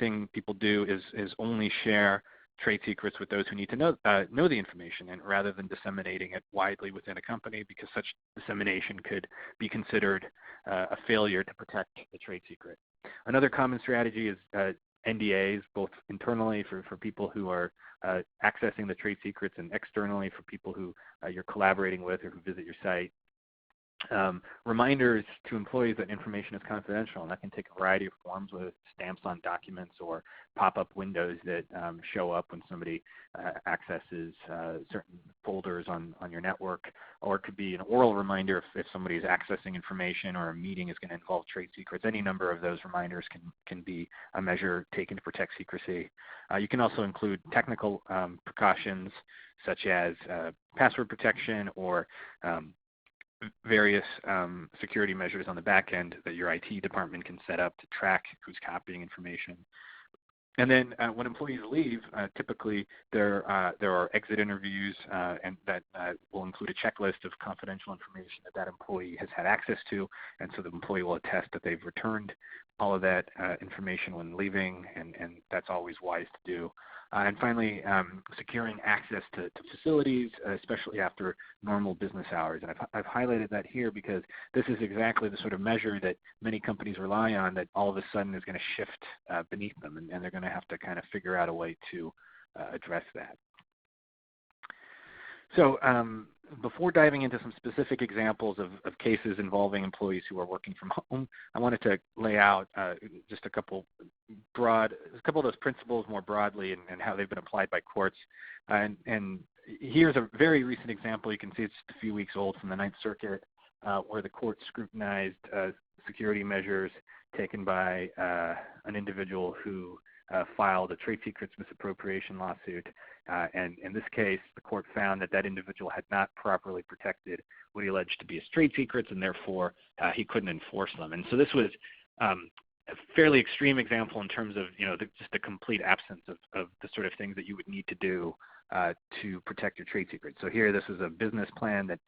thing people do is only share trade secrets with those who need to know the information, and rather than disseminating it widely within a company, because such dissemination could be considered a failure to protect the trade secret. Another common strategy is NDAs, both internally for people who are accessing the trade secrets and externally for people who you're collaborating with or who visit your site. reminders to employees that information is confidential, and that can take a variety of forms, whether it's stamps on documents or pop-up windows that show up when somebody accesses certain folders on your network, or it could be an oral reminder if somebody is accessing information or a meeting is going to involve trade secrets. Any number of those reminders can be a measure taken to protect secrecy. You can also include technical precautions such as password protection or various security measures on the back end that your IT department can set up to track who's copying information. And then when employees leave, typically there are exit interviews, and that will include a checklist of confidential information that employee has had access to, and so the employee will attest that they've returned all of that information when leaving, and that's always wise to do. And finally, securing access to facilities, especially after normal business hours. And I've highlighted that here because this is exactly the sort of measure that many companies rely on that all of a sudden is going to shift beneath them, and they're going to have to kind of figure out a way to address that. So before diving into some specific examples of cases involving employees who are working from home, I wanted to lay out just a couple of those principles more broadly and how they've been applied by courts. And here's a very recent example. You can see it's just a few weeks old from the Ninth Circuit, where the court scrutinized security measures taken by an individual who filed a trade secrets misappropriation lawsuit. And in this case, the court found that individual had not properly protected what he alleged to be his trade secrets, and therefore he couldn't enforce them. And so this was a fairly extreme example in terms of just the complete absence of the sort of things that you would need to do to protect your trade secrets. So here, this was a business plan that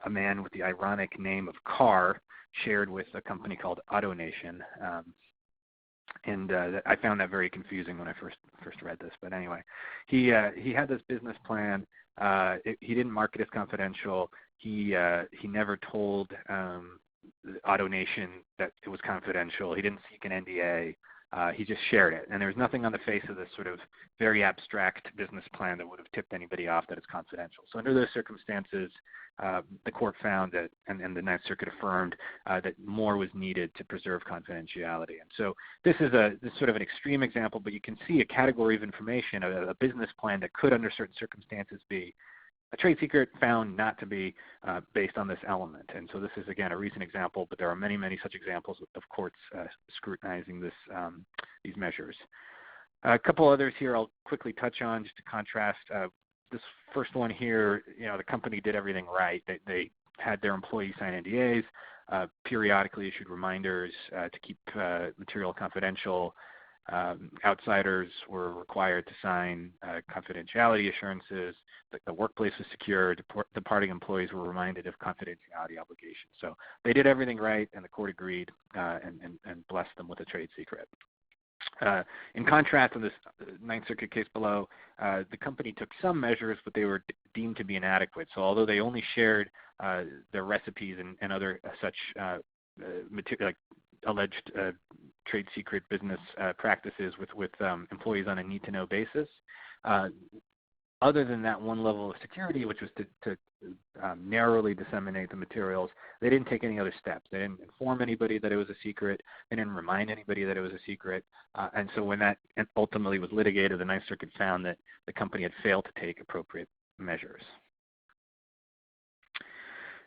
a man with the ironic name of Carr shared with a company called AutoNation. And I found that very confusing when I first read this. But anyway, he had this business plan. He didn't market as confidential. He never told AutoNation that it was confidential. He didn't seek an NDA. He just shared it. And there was nothing on the face of this sort of very abstract business plan that would have tipped anybody off that it's confidential. So under those circumstances, the court found that, and the Ninth Circuit affirmed, that more was needed to preserve confidentiality. And so this is sort of an extreme example, but you can see a category of information, a business plan that could under certain circumstances be a trade secret found not to be based on this element. And so this is, again, a recent example, but there are many, many such examples of courts scrutinizing these measures. A couple others here I'll quickly touch on just to contrast. This first one here, the company did everything right. They had their employees sign NDAs, periodically issued reminders to keep material confidential. Outsiders were required to sign confidentiality assurances. The workplace was secure. Departing employees were reminded of confidentiality obligations. So they did everything right, and the court agreed and blessed them with a trade secret. In contrast to this Ninth Circuit case below, the company took some measures, but they were deemed to be inadequate. So although they only shared their recipes and other such material, like alleged trade secret business practices with employees on a need-to-know basis, other than that one level of security, which was to narrowly disseminate the materials, they didn't take any other steps. They didn't inform anybody that it was a secret. They didn't remind anybody that it was a secret. And so when that ultimately was litigated, the Ninth Circuit found that the company had failed to take appropriate measures.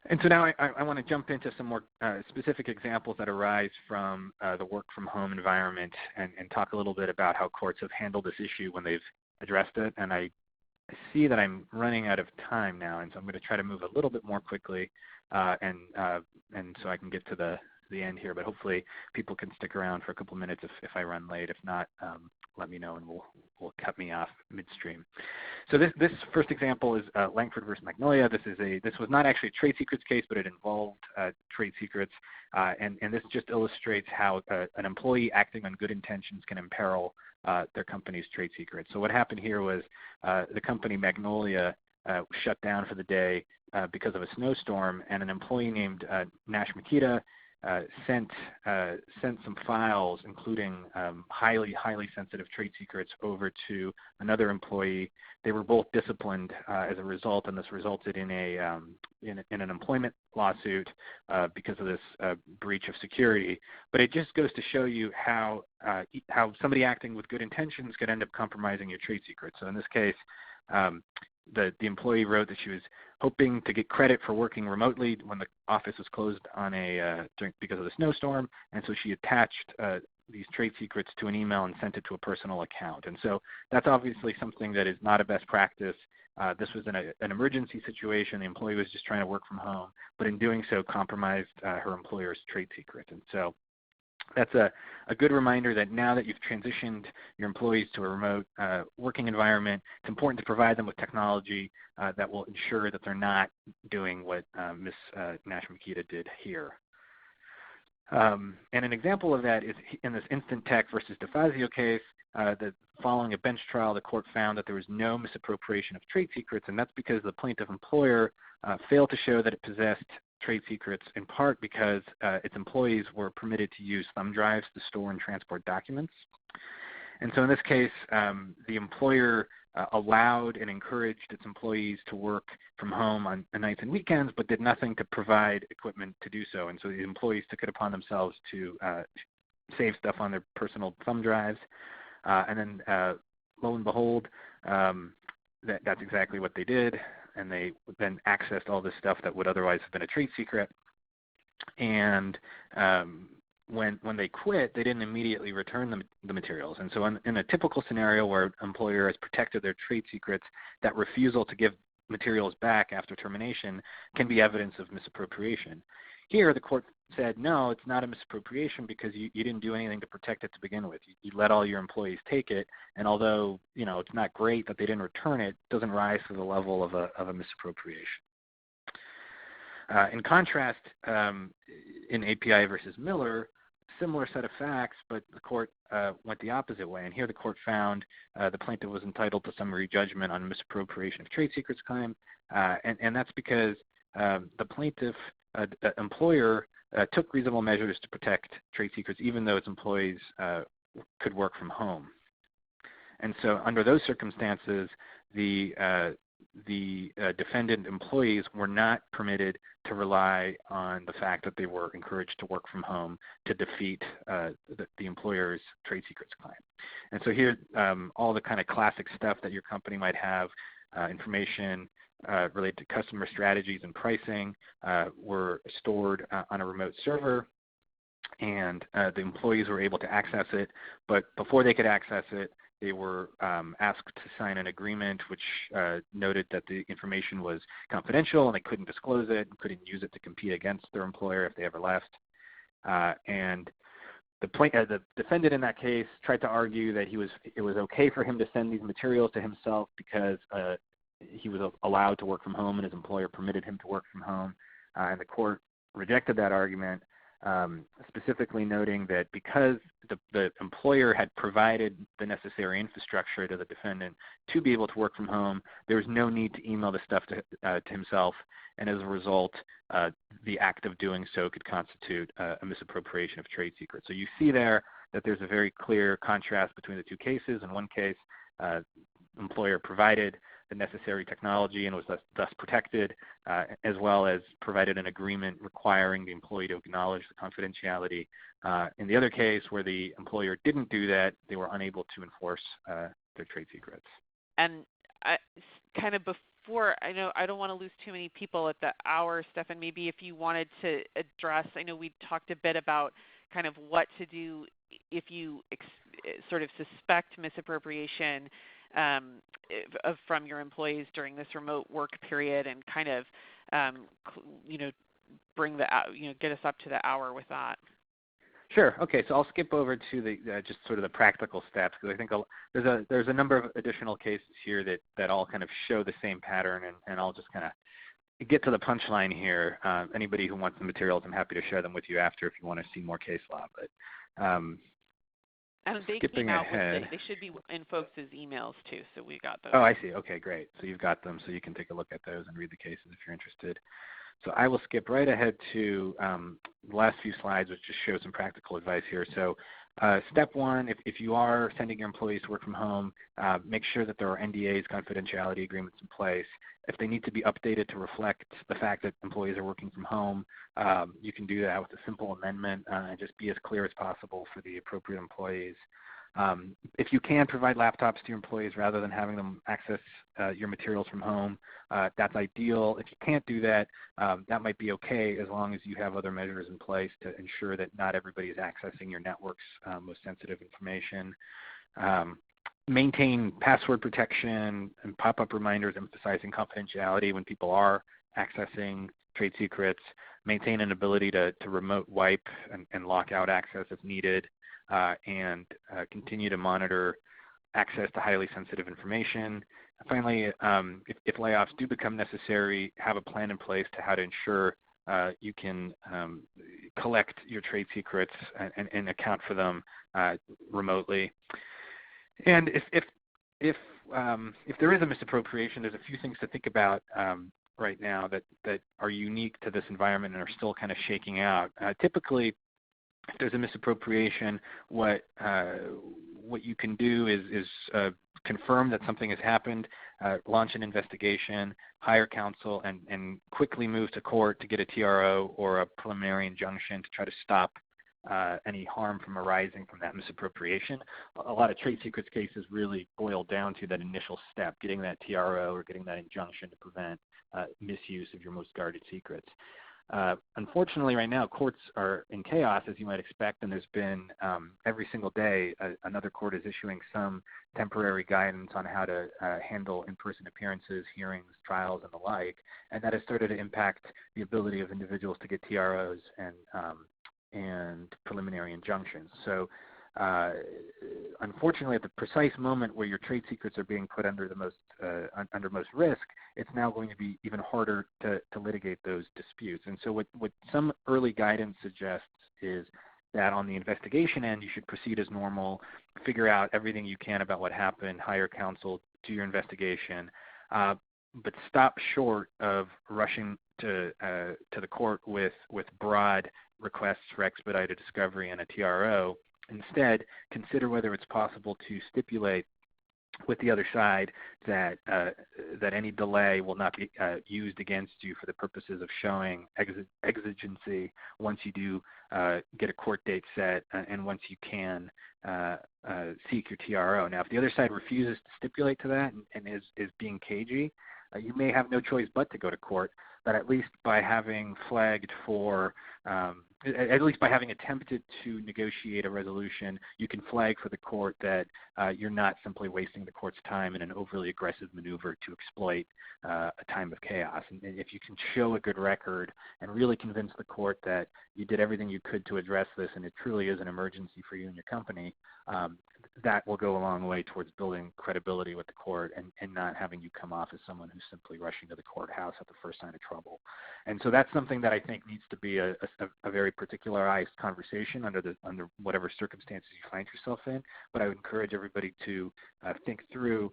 And so now I want to jump into some more specific examples that arise from the work from home environment and talk a little bit about how courts have handled this issue when they've addressed it. And I see that I'm running out of time now, and so I'm going to try to move a little bit more quickly, and so I can get to the end here. But hopefully people can stick around for a couple minutes if I run late. If not, let me know and we'll cut me off midstream. So this first example is Langford v. Magnolia. This was not actually a trade secrets case, but it involved trade secrets, and this just illustrates how an employee acting on good intentions can imperil their company's trade secrets. So what happened here was the company Magnolia shut down for the day because of a snowstorm, and an employee named Nash Makita sent some files, including highly sensitive trade secrets, over to another employee. They were both disciplined as a result, and this resulted in an employment lawsuit because of this breach of security. But it just goes to show you how somebody acting with good intentions could end up compromising your trade secrets. So in this case, the employee wrote that she was hoping to get credit for working remotely when the office was closed on because of the snowstorm, and so she attached these trade secrets to an email and sent it to a personal account. And so that's obviously something that is not a best practice. This was an emergency situation. The employee was just trying to work from home, but in doing so compromised her employer's trade secret. And so that's a good reminder that now that you've transitioned your employees to a remote working environment, it's important to provide them with technology that will ensure that they're not doing what Ms. Nash-Makita did here. And an example of that is in this Int'l versus Defazio case. That following a bench trial, the court found that there was no misappropriation of trade secrets, and that's because the plaintiff employer failed to show that it possessed trade secrets, in part because its employees were permitted to use thumb drives to store and transport documents. And so in this case, the employer allowed and encouraged its employees to work from home on nights and weekends, but did nothing to provide equipment to do so. And so the employees took it upon themselves to save stuff on their personal thumb drives. And then lo and behold, that's exactly what they did. And they then accessed all this stuff that would otherwise have been a trade secret. And when they quit, they didn't immediately return the materials. And so in a typical scenario where an employer has protected their trade secrets, that refusal to give materials back after termination can be evidence of misappropriation. Here, the court said, no, it's not a misappropriation because you didn't do anything to protect it to begin with. You let all your employees take it, and although it's not great that they didn't return it, it doesn't rise to the level of a misappropriation. In contrast, in API versus Miller, similar set of facts, but the court went the opposite way. And here the court found the plaintiff was entitled to summary judgment on misappropriation of trade secrets claim, and that's because the plaintiff employer took reasonable measures to protect trade secrets, even though its employees could work from home. And so under those circumstances, the defendant employees were not permitted to rely on the fact that they were encouraged to work from home to defeat the employer's trade secrets claim. And so here, all the kind of classic stuff that your company might have, information related to customer strategies and pricing, were stored on a remote server, and the employees were able to access it. But before they could access it, they were asked to sign an agreement which noted that the information was confidential and they couldn't disclose it and couldn't use it to compete against their employer if they ever left. And the defendant in that case tried to argue that it was okay for him to send these materials to himself because he was allowed to work from home and his employer permitted him to work from home. And the court rejected that argument, specifically noting that because the employer had provided the necessary infrastructure to the defendant to be able to work from home, there was no need to email the stuff to himself, and as a result, the act of doing so could constitute a misappropriation of trade secrets. So you see there that there's a very clear contrast between the two cases. In one case, employer provided the necessary technology and was thus protected, as well as provided an agreement requiring the employee to acknowledge the confidentiality. In the other case, where the employer didn't do that, they were unable to enforce their trade secrets. And kind of before, I know I don't want to lose too many people at the hour, Stefan, maybe if you wanted to address, I know we talked a bit about kind of what to do if you sort of suspect misappropriation from your employees during this remote work period, and kind of bring get us up to the hour with that. Sure. Okay. So I'll skip over to the just sort of the practical steps, because I think there's a number of additional cases here that all kind of show the same pattern, and I'll just kind of get to the punchline here. Anybody who wants the materials, I'm happy to share them with you after if you want to see more case law. But and they came out with they should be in folks' emails too, so we got those. Oh, I see. Okay, great. So you've got them, so you can take a look at those and read the cases if you're interested. So I will skip right ahead to the last few slides, which just show some practical advice here. So step one, if you are sending your employees to work from home, make sure that there are NDAs, confidentiality agreements in place. If they need to be updated to reflect the fact that employees are working from home, you can do that with a simple amendment and just be as clear as possible for the appropriate employees. If you can provide laptops to your employees rather than having them access your materials from home, that's ideal. If you can't do that, that might be okay as long as you have other measures in place to ensure that not everybody is accessing your network's most sensitive information. Maintain password protection and pop-up reminders emphasizing confidentiality when people are accessing trade secrets. Maintain an ability to remote wipe and lock out access if needed. And continue to monitor access to highly sensitive information. Finally, if layoffs do become necessary, have a plan in place to how to ensure you can collect your trade secrets and account for them remotely. And if there is a misappropriation, there's a few things to think about right now that are unique to this environment and are still kind of shaking out. Typically, if there's a misappropriation, what you can do is confirm that something has happened, launch an investigation, hire counsel, and quickly move to court to get a TRO or a preliminary injunction to try to stop any harm from arising from that misappropriation. A lot of trade secrets cases really boil down to that initial step, getting that TRO or getting that injunction to prevent misuse of your most guarded secrets. Unfortunately, right now, courts are in chaos, as you might expect, and there's been every single day another court is issuing some temporary guidance on how to handle in-person appearances, hearings, trials, and the like, and that has started to impact the ability of individuals to get TROs and preliminary injunctions. So unfortunately, at the precise moment where your trade secrets are being put under the most risk, it's now going to be even harder to litigate those disputes. And so what some early guidance suggests is that on the investigation end, you should proceed as normal, figure out everything you can about what happened, hire counsel, do your investigation, but stop short of rushing to the court with broad requests for expedited discovery and a TRO. Instead, consider whether it's possible to stipulate with the other side that any delay will not be used against you for the purposes of showing exigency once you do get a court date set and once you can seek your TRO. Now, if the other side refuses to stipulate to that and is being cagey, you may have no choice but to go to court, but at least by having flagged for at least by having attempted to negotiate a resolution, you can flag for the court that you're not simply wasting the court's time in an overly aggressive maneuver to exploit a time of chaos. And if you can show a good record and really convince the court that you did everything you could to address this and it truly is an emergency for you and your company, that will go a long way towards building credibility with the court and not having you come off as someone who's simply rushing to the courthouse at the first sign of trouble. And so that's something that I think needs to be a very particularized conversation under whatever circumstances you find yourself in. But I would encourage everybody to think through,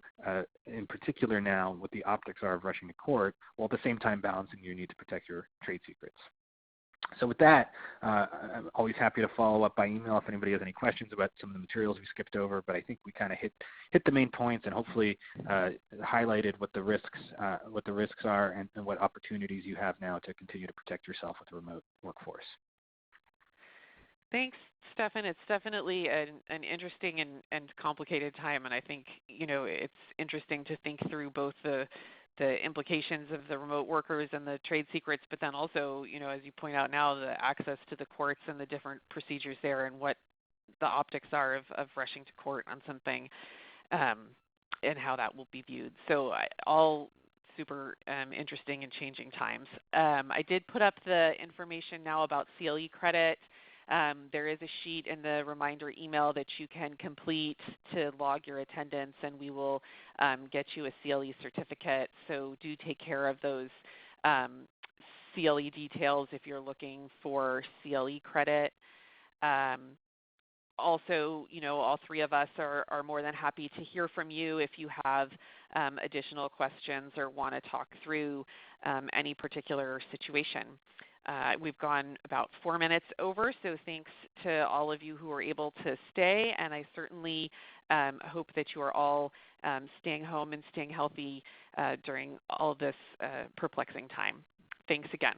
in particular now, what the optics are of rushing to court, while at the same time balancing your need to protect your trade secrets. So with that, I'm always happy to follow up by email if anybody has any questions about some of the materials we skipped over, but I think we kind of hit the main points and hopefully highlighted what the risks are and what opportunities you have now to continue to protect yourself with a remote workforce. Thanks, Stefan. It's definitely an interesting and complicated time, and I think it's interesting to think through both the implications of the remote workers and the trade secrets, but then also, as you point out now, the access to the courts and the different procedures there and what the optics are of rushing to court on something and how that will be viewed. So all super interesting and changing times. I did put up the information now about CLE credit. There is a sheet in the reminder email that you can complete to log your attendance, and we will get you a CLE certificate. So do take care of those CLE details if you're looking for CLE credit. also, all three of us are more than happy to hear from you if you have additional questions or want to talk through any particular situation. We've gone about 4 minutes over, so thanks to all of you who were able to stay, and I certainly hope that you are all staying home and staying healthy during all of this perplexing time. Thanks again.